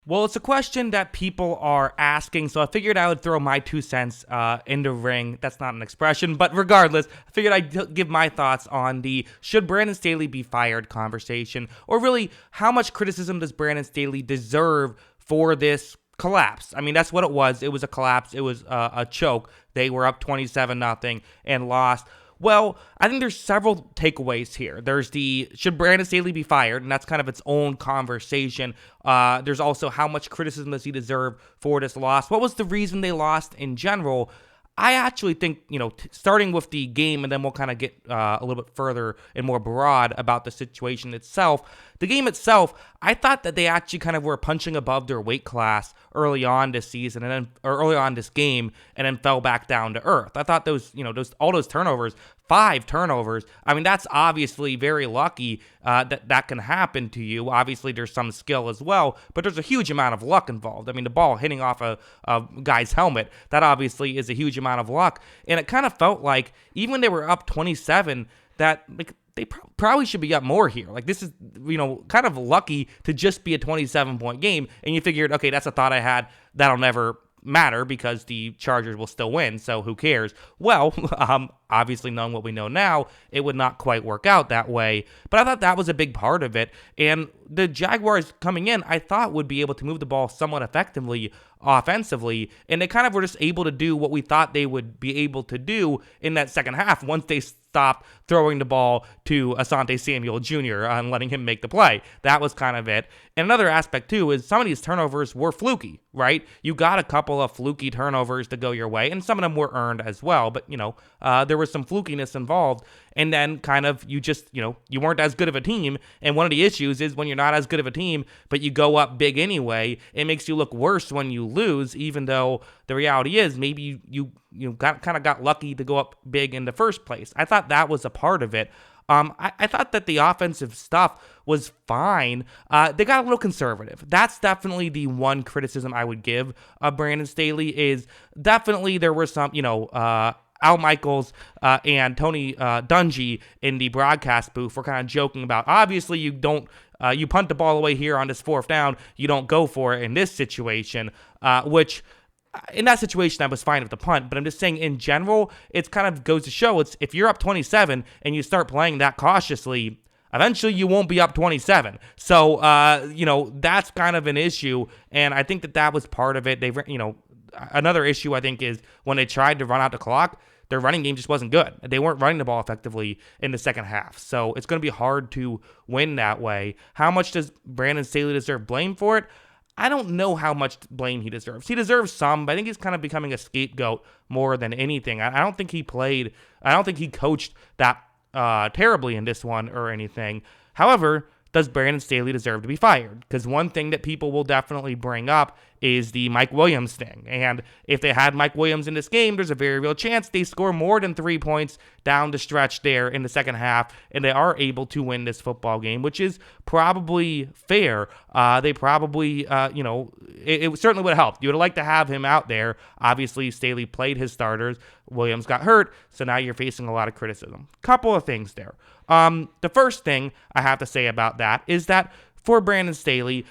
Well, it's a question that people are asking, so I figured I would throw my 2 cents in the ring. That's not an expression, but regardless, I figured I'd give my thoughts on the should Brandon Staley be fired conversation, or really, how much criticism does Brandon Staley deserve for this collapse? I mean, that's what it was. It was a collapse. It was a choke. They were up 27-0 and lost. Well, I think there's several takeaways here. There's the should Brandon Staley be fired, and that's kind of its own conversation. There's also how much criticism does he deserve for this loss? What was the reason they lost in general? I actually think, starting with the game, and then we'll kind of get a little bit further and more broad about the situation itself. The game itself, I thought that they actually kind of were punching above their weight class early on this season, or early on this game, and then fell back down to earth. I thought all those turnovers, 5 turnovers. I mean, that's obviously very lucky that can happen to you. Obviously, there's some skill as well, but there's a huge amount of luck involved. I mean, the ball hitting off a guy's helmet, that obviously is a huge amount of luck. And it kind of felt like, even when they were up 27, that they probably should be up more here. Like, this is, kind of lucky to just be a 27-point game. And you figured, okay, that's a thought I had. That'll never matter because the Chargers will still win, so who cares? Well, obviously knowing what we know now, it would not quite work out that way, but I thought that was a big part of it, and the Jaguars coming in, I thought would be able to move the ball somewhat effectively offensively, and they kind of were just able to do what we thought they would be able to do in that second half once they stopped throwing the ball to Asante Samuel Jr. and letting him make the play. That was kind of it. And another aspect, too, is some of these turnovers were fluky, right? You got a couple of fluky turnovers to go your way, and some of them were earned as well, but, there was some flukiness involved, and then kind of you just, you weren't as good of a team, and one of the issues is when you're not as good of a team, but you go up big anyway, it makes you look worse when you lose, even though the reality is maybe you got lucky to go up big in the first place. I thought that was a part of it. I thought that the offensive stuff was fine. They got a little conservative. That's definitely the one criticism I would give Brandon Staley is definitely there were some, Al Michaels and Tony Dungy in the broadcast booth were kind of joking about, obviously you don't, you punt the ball away here on this 4th down, you don't go for it in this situation, which in that situation I was fine with the punt, but I'm just saying in general, it kind of goes to show it's if you're up 27 and you start playing that cautiously, eventually you won't be up 27. So, that's kind of an issue, and I think that was part of it. Another issue I think is when they tried to run out the clock, their running game just wasn't good. They weren't running the ball effectively in the second half. So it's going to be hard to win that way. How much does Brandon Staley deserve blame for it? I don't know how much blame he deserves. He deserves some, but I think he's kind of becoming a scapegoat more than anything. I don't think he coached that terribly in this one or anything. However, does Brandon Staley deserve to be fired? Because one thing that people will definitely bring up is the Mike Williams thing. And if they had Mike Williams in this game, there's a very real chance they score more than 3 points down the stretch there in the second half, and they are able to win this football game, which is probably fair. They probably, it certainly would have helped. You would have liked to have him out there. Obviously, Staley played his starters. Williams got hurt, so now you're facing a lot of criticism. Couple of things there. The first thing I have to say about that is that for Brandon Staley,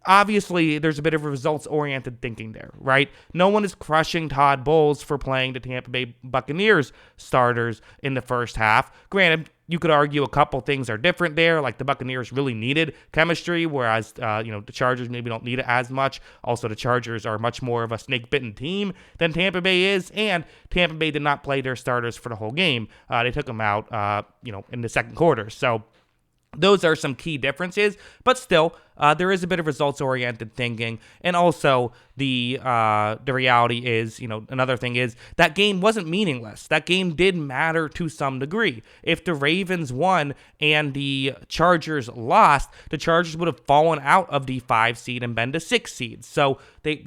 obviously there's a bit of a results-oriented thinking there, right? No one is crushing Todd Bowles for playing the Tampa Bay Buccaneers starters in the first half. Granted, you could argue a couple things are different there, like the Buccaneers really needed chemistry, whereas, the Chargers maybe don't need it as much. Also, the Chargers are much more of a snake-bitten team than Tampa Bay is, and Tampa Bay did not play their starters for the whole game. They took them out, in the second quarter. So those are some key differences, but still, there is a bit of results-oriented thinking, and also the reality is, another thing is that game wasn't meaningless. That game did matter to some degree. If the Ravens won and the Chargers lost, the Chargers would have fallen out of the 5 seed and been the 6 seed. So they,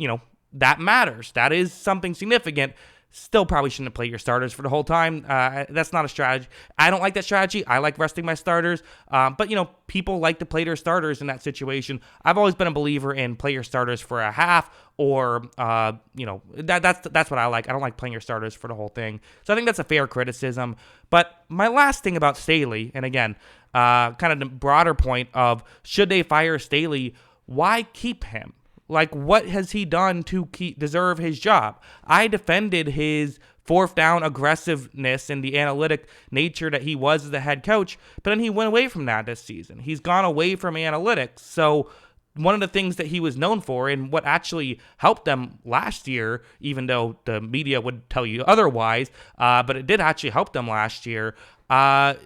that matters. That is something significant. Still probably shouldn't have played your starters for the whole time. That's not a strategy. I don't like that strategy. I like resting my starters. But, people like to play their starters in that situation. I've always been a believer in play your starters for a half or, that's what I like. I don't like playing your starters for the whole thing. So I think that's a fair criticism. But my last thing about Staley, and again, kind of the broader point of should they fire Staley, why keep him? Like, what has he done to deserve his job? I defended his fourth down aggressiveness and the analytic nature that he was as a head coach, but then he went away from that this season. He's gone away from analytics. So one of the things that he was known for and what actually helped them last year, even though the media would tell you otherwise, but it did actually help them last year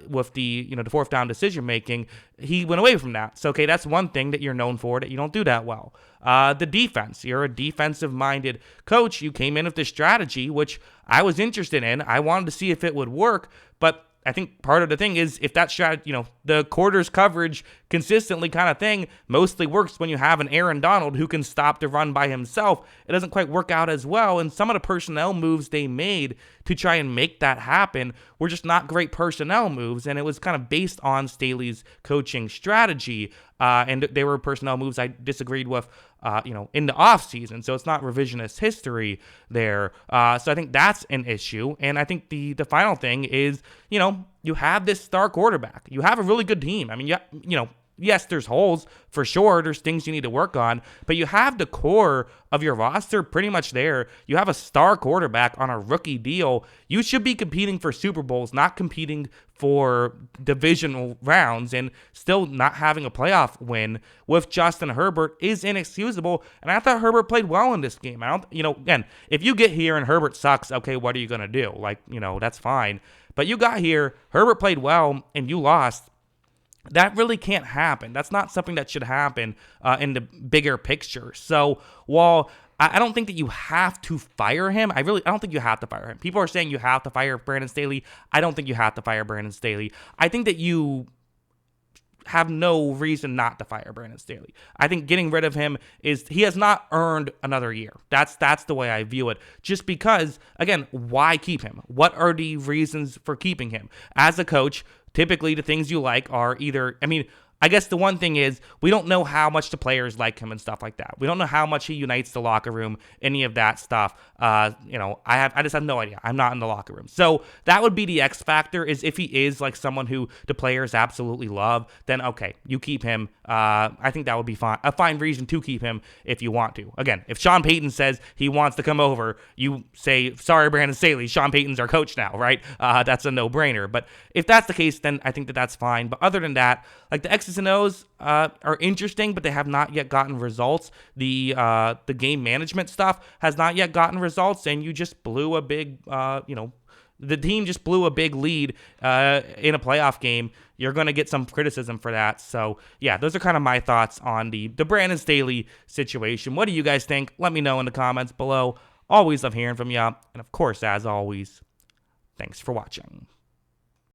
with the fourth down decision making. He went away from that. So, okay, that's one thing that you're known for that you don't do that well. The defense. You're a defensive-minded coach. You came in with this strategy, which I was interested in. I wanted to see if it would work, but I think part of the thing is if that strategy, the quarters coverage consistently kind of thing mostly works when you have an Aaron Donald who can stop the run by himself. It doesn't quite work out as well. And some of the personnel moves they made to try and make that happen were just not great personnel moves. And it was kind of based on Staley's coaching strategy. And they were personnel moves I disagreed with, in the offseason. So it's not revisionist history there. So I think that's an issue. And I think the final thing is, you have this star quarterback. You have a really good team. I mean, yes, there's holes for sure. There's things you need to work on, but you have the core of your roster pretty much there. You have a star quarterback on a rookie deal. You should be competing for Super Bowls, not competing for divisional rounds, and still not having a playoff win with Justin Herbert is inexcusable. And I thought Herbert played well in this game. Again, if you get here and Herbert sucks, okay, what are you going to do? That's fine. But you got here, Herbert played well, and you lost. That really can't happen. That's not something that should happen in the bigger picture. So while I don't think that you have to fire him, I don't think you have to fire him. People are saying you have to fire Brandon Staley. I don't think you have to fire Brandon Staley. I think that you have no reason not to fire Brandon Staley. I think getting rid of him he has not earned another year. That's the way I view it. Just because, again, why keep him? What are the reasons for keeping him? As a coach, typically the things you like are either, I guess the one thing is we don't know how much the players like him and stuff like that. We don't know how much he unites the locker room, any of that stuff. I just have no idea. I'm not in the locker room. So that would be the X factor, is if he is like someone who the players absolutely love, then okay, you keep him. I think that would be fine. A fine reason to keep him if you want to. Again, if Sean Payton says he wants to come over, you say, sorry, Brandon Staley, Sean Payton's our coach now, right? That's a no-brainer. But if that's the case, then I think that that's fine. But other than that, like the X's and O's are interesting, but they have not yet gotten results. The game management stuff has not yet gotten results, and you just blew a big, the team just blew a big lead in a playoff game. You're going to get some criticism for that. So, yeah, those are kind of my thoughts on the Brandon Staley situation. What do you guys think? Let me know in the comments below. Always love hearing from you. And, of course, as always, thanks for watching.